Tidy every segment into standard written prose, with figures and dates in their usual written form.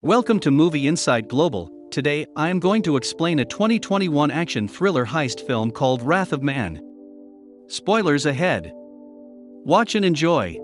Welcome to Movie Insight Global. Today, I am going to explain a 2021 action thriller heist film called Wrath of Man. Spoilers ahead. Watch and enjoy.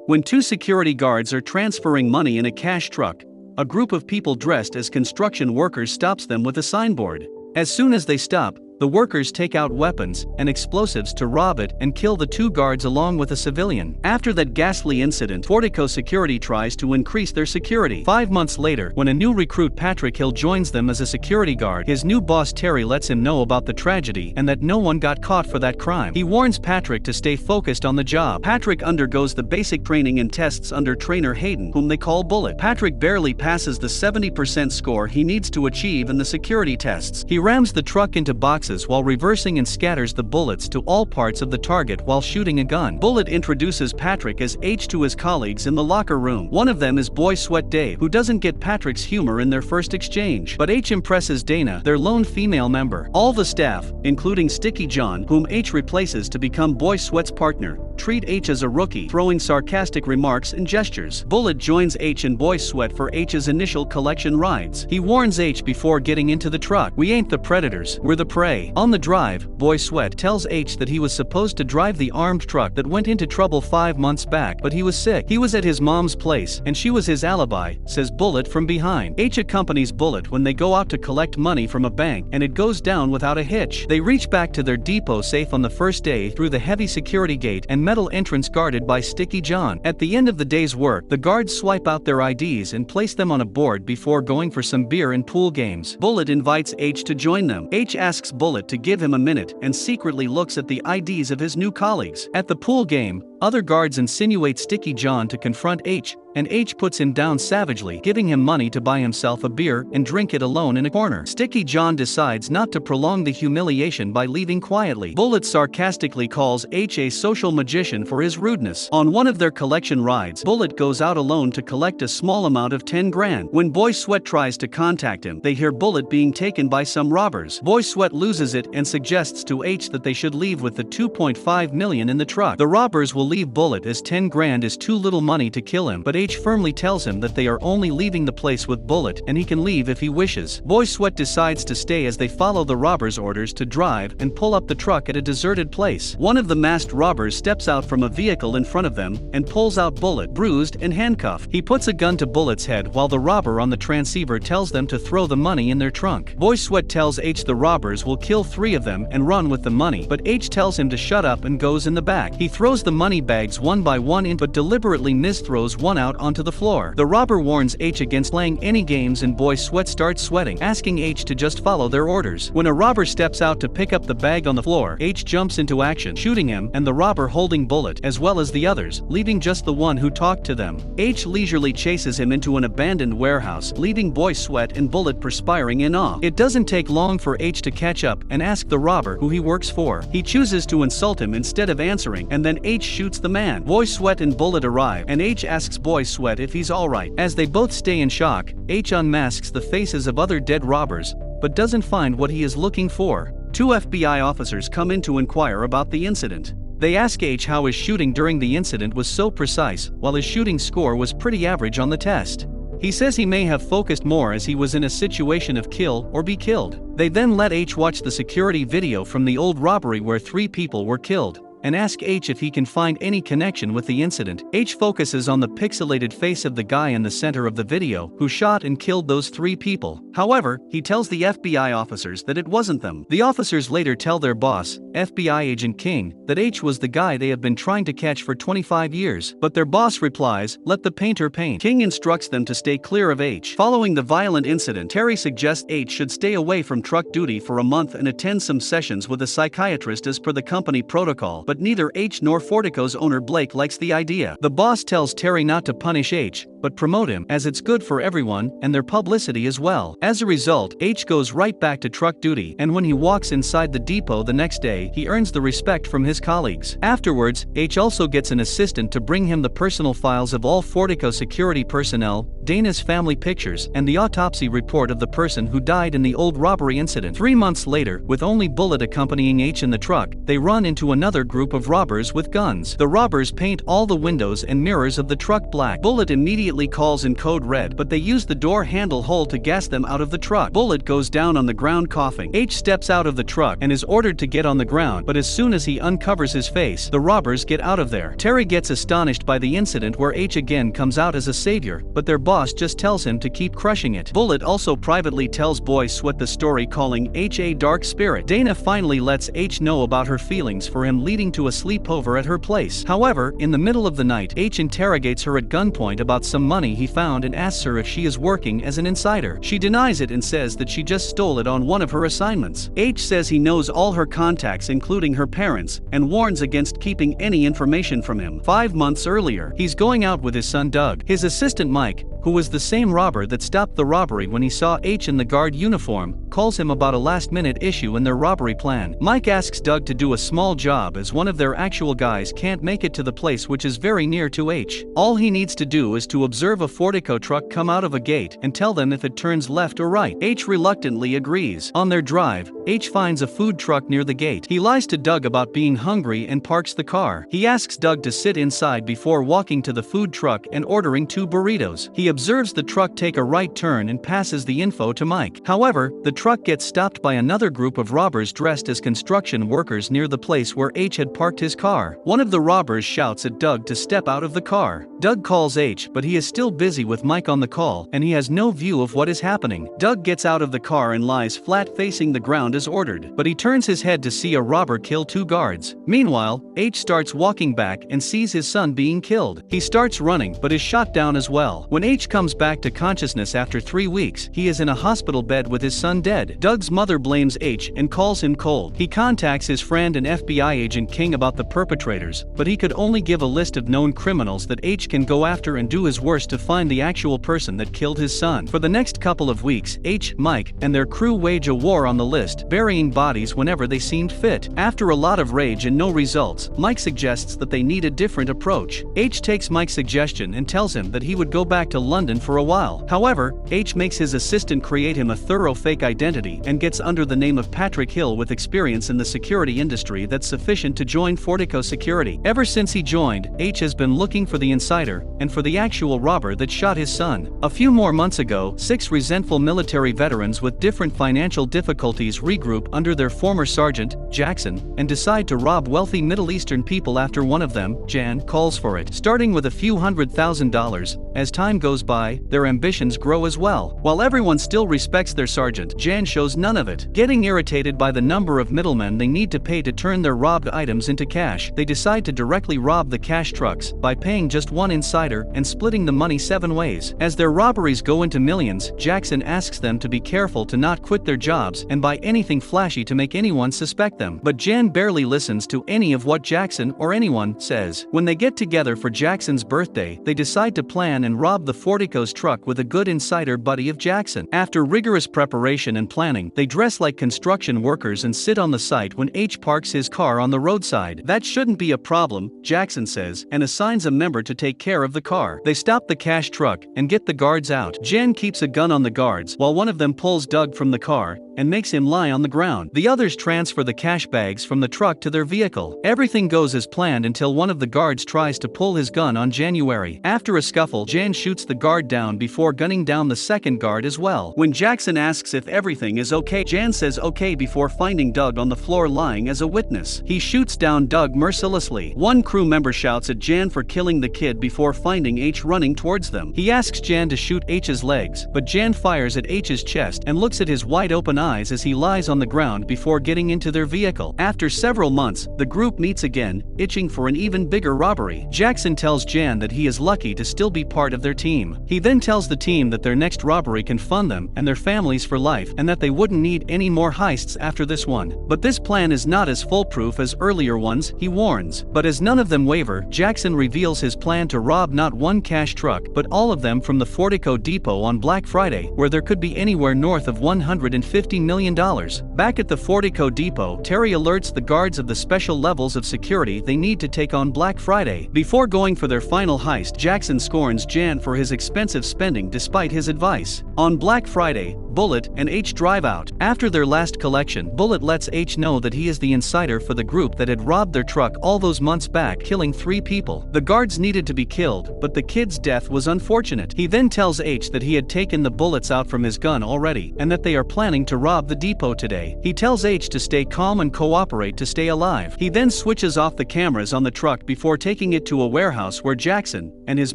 When two security guards are transferring money in a cash truck, a group of people dressed as construction workers stops them with a signboard. As soon as they stop, the workers take out weapons and explosives to rob it and kill the two guards along with a civilian. After that ghastly incident, Fortico Security tries to increase their security. 5 months later, when a new recruit Patrick Hill joins them as a security guard, his new boss Terry lets him know about the tragedy and that no one got caught for that crime. He warns Patrick to stay focused on the job. Patrick undergoes the basic training and tests under trainer Hayden, whom they call Bullet. Patrick barely passes the 70% score he needs to achieve in the security tests. He rams the truck into boxes while reversing and scatters the bullets to all parts of the target while shooting a gun. Bullet introduces Patrick as H to his colleagues in the locker room. One of them is Boy Sweat Dave, who doesn't get Patrick's humor in their first exchange. But H impresses Dana, their lone female member. All the staff, including Sticky John, whom H replaces to become Boy Sweat's partner, treat H as a rookie, throwing sarcastic remarks and gestures. Bullet joins H and Boy Sweat for H's initial collection rides. He warns H before getting into the truck. "We ain't the predators, we're the prey." On the drive, Boy Sweat tells H that he was supposed to drive the armed truck that went into trouble 5 months back, but he was sick. He was at his mom's place, and she was his alibi, says Bullet from behind. H accompanies Bullet when they go out to collect money from a bank, and it goes down without a hitch. They reach back to their depot safe on the first day through the heavy security gate and metal entrance guarded by Sticky John. At the end of the day's work, the guards swipe out their IDs and place them on a board before going for some beer and pool games. Bullet invites H to join them. H asks Bullet to give him a minute and secretly looks at the IDs of his new colleagues. At the pool game, other guards insinuate Sticky John to confront H, and H puts him down savagely, giving him money to buy himself a beer and drink it alone in a corner. Sticky John decides not to prolong the humiliation by leaving quietly. Bullet sarcastically calls H a social magician for his rudeness. On one of their collection rides, Bullet goes out alone to collect a small amount of 10 grand. When Boy Sweat tries to contact him, they hear Bullet being taken by some robbers. Boy Sweat loses it and suggests to H that they should leave with the 2.5 million in the truck. The robbers will leave Bullet as 10 grand is too little money to kill him, but H firmly tells him that they are only leaving the place with Bullet and he can leave if he wishes. Boy Sweat decides to stay as they follow the robbers' orders to drive and pull up the truck at a deserted place. One of the masked robbers steps out from a vehicle in front of them and pulls out Bullet, bruised and handcuffed. He puts a gun to Bullet's head while the robber on the transceiver tells them to throw the money in their trunk. Boy Sweat tells H the robbers will kill 3 of them and run with the money, but H tells him to shut up and goes in the back. He throws the money bags one by one in but deliberately misthrows one out onto the floor. The robber warns H against playing any games and Boy Sweat starts sweating, asking H to just follow their orders. When a robber steps out to pick up the bag on the floor, H jumps into action, shooting him and the robber holding Bullet, as well as the others, leaving just the one who talked to them. H leisurely chases him into an abandoned warehouse, leaving Boy Sweat and Bullet perspiring in awe. It doesn't take long for H to catch up and ask the robber who he works for. He chooses to insult him instead of answering, and then H shoots the man. Boy Sweat and Bullet arrive, and H asks Boy Sweat if he's alright. As they both stay in shock, H unmasks the faces of other dead robbers, but doesn't find what he is looking for. 2 FBI officers come in to inquire about the incident. They ask H how his shooting during the incident was so precise, while his shooting score was pretty average on the test. He says he may have focused more as he was in a situation of kill or be killed. They then let H watch the security video from the old robbery where 3 people were killed, and ask H if he can find any connection with the incident. H focuses on the pixelated face of the guy in the center of the video who shot and killed those 3 people. However, he tells the FBI officers that it wasn't them. The officers later tell their boss, FBI agent King, that H was the guy they have been trying to catch for 25 years. But their boss replies, "Let the painter paint." King instructs them to stay clear of H. Following the violent incident, Terry suggests H should stay away from truck duty for a month and attend some sessions with a psychiatrist as per the company protocol. But neither H nor Fortico's owner Blake likes the idea. The boss tells Terry not to punish H, but promote him, as it's good for everyone and their publicity as well. As a result, H goes right back to truck duty, and when he walks inside the depot the next day, he earns the respect from his colleagues. Afterwards, H also gets an assistant to bring him the personal files of all Fortico security personnel, Dana's family pictures, and the autopsy report of the person who died in the old robbery incident. 3 months later, with only Bullet accompanying H in the truck, they run into another group of robbers with guns. The robbers paint all the windows and mirrors of the truck black. Bullet immediately immediately calls in code red, but they use the door handle hole to gas them out of the truck. Bullet goes down on the ground coughing. H steps out of the truck and is ordered to get on the ground, but as soon as he uncovers his face, the robbers get out of there. Terry gets astonished by the incident where H again comes out as a savior, but their boss just tells him to keep crushing it. Bullet also privately tells Boy Sweat the story, calling H a dark spirit. Dana finally lets H know about her feelings for him, leading to a sleepover at her place. However, in the middle of the night, H interrogates her at gunpoint about some money he found and asks her if she is working as an insider. She denies it and says that she just stole it on one of her assignments. H says he knows all her contacts, including her parents, and warns against keeping any information from him. 5 months earlier, he's going out with his son Doug. His assistant Mike, who was the same robber that stopped the robbery when he saw H in the guard uniform, calls him about a last-minute issue in their robbery plan. Mike asks Doug to do a small job as one of their actual guys can't make it to the place, which is very near to H. All he needs to do is to observe a Fortico truck come out of a gate and tell them if it turns left or right. H reluctantly agrees. On their drive, H finds a food truck near the gate. He lies to Doug about being hungry and parks the car. He asks Doug to sit inside before walking to the food truck and ordering 2 burritos. He observes the truck take a right turn and passes the info to Mike. However, the truck gets stopped by another group of robbers dressed as construction workers near the place where H had parked his car. One of the robbers shouts at Doug to step out of the car. Doug calls H, but he is still busy with Mike on the call, and he has no view of what is happening. Doug gets out of the car and lies flat facing the ground as ordered, but he turns his head to see a robber kill 2 guards. Meanwhile, H starts walking back and sees his son being killed. He starts running, but is shot down as well. When H comes back to consciousness after 3 weeks, he is in a hospital bed with his son dead. Doug's mother blames H and calls him cold. He contacts his friend and FBI agent King about the perpetrators, but he could only give a list of known criminals that H can go after and do his worst to find the actual person that killed his son. For the next couple of weeks, H, Mike, and their crew wage a war on the list, burying bodies whenever they seemed fit. After a lot of rage and no results, Mike suggests that they need a different approach. H takes Mike's suggestion and tells him that he would go back to London for a while. However, H makes his assistant create him a thorough fake identity and gets under the name of Patrick Hill with experience in the security industry that's sufficient to join Fortico Security. Ever since he joined, H has been looking for the insider and for the actual robber that shot his son. A few more months ago, 6 resentful military veterans with different financial difficulties regroup under their former sergeant, Jackson, and decide to rob wealthy Middle Eastern people after one of them, Jan, calls for it. Starting with a few $100,000, as time goes by, their ambitions grow as well. While everyone still respects their sergeant, Jan shows none of it. Getting irritated by the number of middlemen they need to pay to turn their robbed items into cash, they decide to directly rob the cash trucks by paying just one insider and splitting the money 7 ways. As their robberies go into millions, Jackson asks them to be careful to not quit their jobs and buy anything flashy to make anyone suspect them. But Jan barely listens to any of what Jackson or anyone says. When they get together for Jackson's birthday, they decide to plan and rob the Fortico's truck with a good insider buddy of Jackson. After rigorous preparation and planning, they dress like construction workers and sit on the site when H parks his car on the roadside. That shouldn't be a problem, Jackson says, and assigns a member to take care of the car. They stop the cash truck and get the guards out. Jen keeps a gun on the guards while one of them pulls Doug from the car and makes him lie on the ground. The others transfer the cash bags from the truck to their vehicle. Everything goes as planned until one of the guards tries to pull his gun on January. After a scuffle, Jan shoots the guard down before gunning down the second guard as well. When Jackson asks if everything is okay, Jan says okay before finding Doug on the floor lying as a witness. He shoots down Doug mercilessly. One crew member shouts at Jan for killing the kid before finding H running towards them. He asks Jan to shoot H's legs, but Jan fires at H's chest and looks at his wide-open eyes as he lies on the ground before getting into their vehicle. After several months, the group meets again, itching for an even bigger robbery. Jackson tells Jan that he is lucky to still be part of their team. He then tells the team that their next robbery can fund them and their families for life and that they wouldn't need any more heists after this one. But this plan is not as foolproof as earlier ones, he warns. But as none of them waver, Jackson reveals his plan to rob not one cash truck but all of them from the Fortico depot on Black Friday, where there could be anywhere north of $150 million. Back at the Fortico depot, Terry alerts the guards of the special levels of security they need to take on Black Friday. Before going for their final heist, Jackson scorns Jan for his expensive spending despite his advice. On Black Friday, Bullet and H drive out. After their last collection, Bullet lets H know that he is the insider for the group that had robbed their truck all those months back, killing 3 people. The guards needed to be killed, but the kid's death was unfortunate. He then tells H that he had taken the bullets out from his gun already, and that they are planning to rob the depot today. He tells H to stay calm and cooperate to stay alive. He then switches off the cameras on the truck before taking it to a warehouse where Jackson and his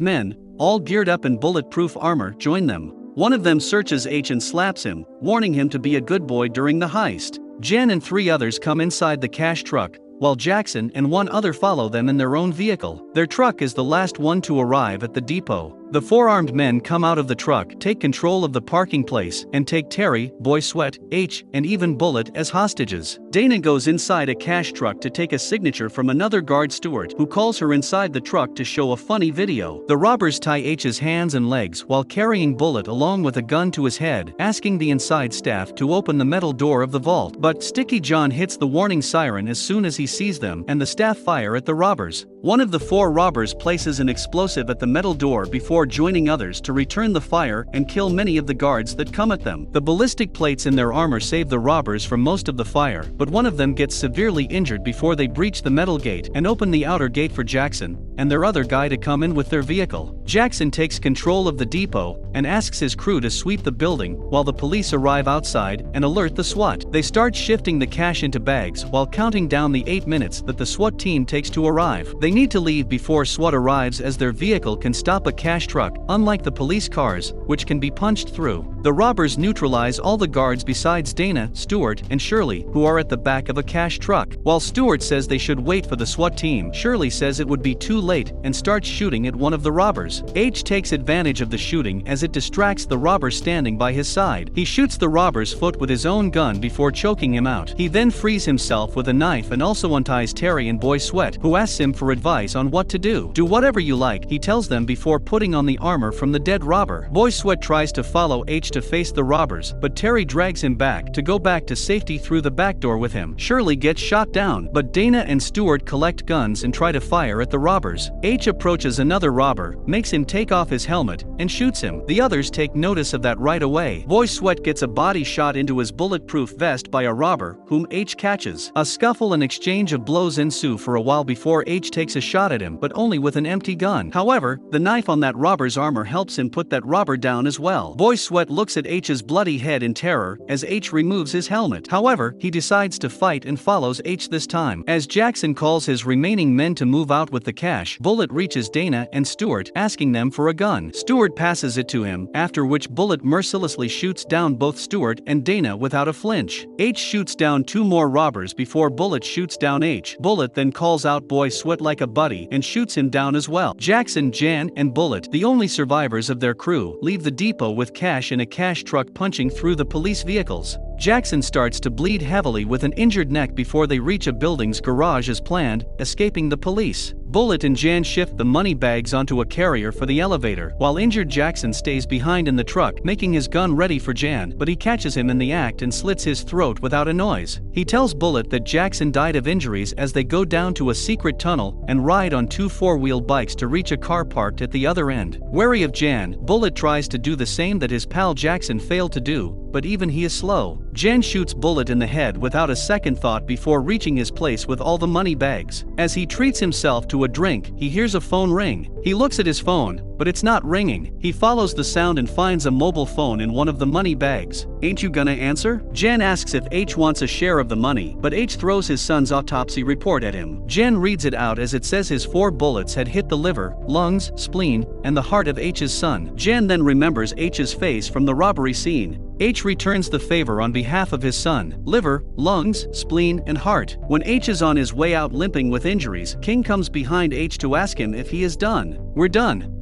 men, all geared up in bulletproof armor, join them. One of them searches H and slaps him, warning him to be a good boy during the heist. Jan and 3 others come inside the cash truck, while Jackson and 1 other follow them in their own vehicle. Their truck is the last one to arrive at the depot. The 4 armed men come out of the truck, take control of the parking place, and take Terry, Boy Sweat, H, and even Bullet as hostages. Dana goes inside a cash truck to take a signature from another guard steward, who calls her inside the truck to show a funny video. The robbers tie H's hands and legs while carrying Bullet along with a gun to his head, asking the inside staff to open the metal door of the vault. But Sticky John hits the warning siren as soon as he sees them, and the staff fire at the robbers. One of the 4 robbers places an explosive at the metal door before joining others to return the fire and kill many of the guards that come at them. The ballistic plates in their armor save the robbers from most of the fire, but one of them gets severely injured before they breach the metal gate and open the outer gate for Jackson and their other guy to come in with their vehicle. Jackson takes control of the depot and asks his crew to sweep the building while the police arrive outside and alert the SWAT. They start shifting the cash into bags while counting down the 8 minutes that the SWAT team takes to arrive. They need to leave before SWAT arrives, as their vehicle can stop a cash truck, unlike the police cars, which can be punched through. The robbers neutralize all the guards besides Dana, Stewart, and Shirley, who are at the back of a cash truck. While Stewart says they should wait for the SWAT team, Shirley says it would be too late and starts shooting at one of the robbers. H takes advantage of the shooting as it distracts the robber standing by his side. He shoots the robber's foot with his own gun before choking him out. He then frees himself with a knife and also unties Terry and Boy Sweat, who asks him for advice on what to do. Do whatever you like, he tells them before putting on the armor from the dead robber. Boy Sweat tries to follow H to face the robbers, but Terry drags him back to go back to safety through the back door with him. Shirley gets shot down, but Dana and Stewart collect guns and try to fire at the robbers. H approaches another robber, makes him take off his helmet, and shoots him. The others take notice of that right away. Boy Sweat gets a body shot into his bulletproof vest by a robber, whom H catches. A scuffle and exchange of blows ensue for a while before H takes a shot at him, but only with an empty gun. However, the knife on that robber's armor helps him put that robber down as well. Boy Sweat looks at H's bloody head in terror as H removes his helmet. However, he decides to fight and follows H this time. As Jackson calls his remaining men to move out with the cash, Bullet reaches Dana and Stewart, asking them for a gun. Stewart passes it to him, after which Bullet mercilessly shoots down both Stewart and Dana without a flinch. H shoots down 2 more robbers before Bullet shoots down H. Bullet then calls out Boy Sweat like a buddy and shoots him down as well. Jackson, Jan, and Bullet, the only survivors of their crew, leave the depot with cash in a cash truck punching through the police vehicles. Jackson starts to bleed heavily with an injured neck before they reach a building's garage as planned, escaping the police. Bullet and Jan shift the money bags onto a carrier for the elevator, while injured Jackson stays behind in the truck, making his gun ready for Jan, but he catches him in the act and slits his throat without a noise. He tells Bullet that Jackson died of injuries as they go down to a secret tunnel and ride on 2 4-wheel bikes to reach a car parked at the other end. Wary of Jan, Bullet tries to do the same that his pal Jackson failed to do, but even he is slow. Jan shoots Bullet in the head without a second thought before reaching his place with all the money bags. As he treats himself to a drink, he hears a phone ring. He looks at his phone, but it's not ringing. He follows the sound and finds a mobile phone in one of the money bags. "Ain't you gonna answer?" Jan asks if H wants a share of the money, but H throws his son's autopsy report at him. Jan reads it out as it says his 4 bullets had hit the liver, lungs, spleen, and the heart of H's son. Jan then remembers H's face from the robbery scene. H returns the favor on behalf of his son. Liver, lungs, spleen, and heart. When H is on his way out limping with injuries, King comes behind H to ask him if he is done. We're done.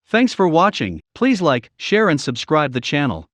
Thanks for watching. Please like, share and subscribe the channel.